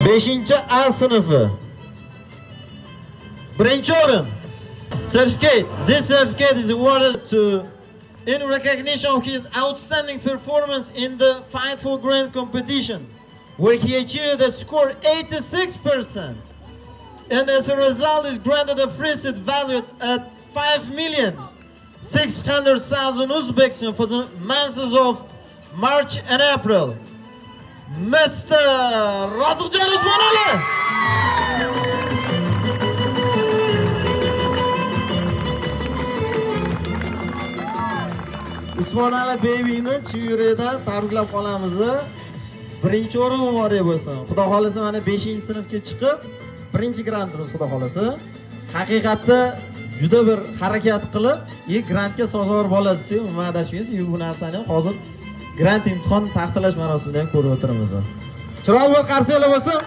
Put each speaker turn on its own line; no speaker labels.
5A sınıfı. Birinchi o'rin. Certificate. This certificate is awarded to in recognition of his outstanding performance in the Fight for Grant competition, where he achieved a score 86%. And as a result is granted a free seat valued at 5,600,000 Uzbek for the months of March and April. Mr. Roziqjon Usmonali. Usmonali Beyni shu yuridan tabriklab qolamiz. Birinchi o'rin muborak bo'lsin. Xudo xolasa mana 5-sinfga chiqib, birinchi grantimiz xudo xolasa. Haqiqatda juda bir harakat qilib, grantga sazovor bo'ladi desa, umuman adashmaysiz. Bu narsani hozir grant imtihon taqdirlash marosimida ham ko'rib o'tiramiz. Chiroyli bir qarsaklar bo'lsin.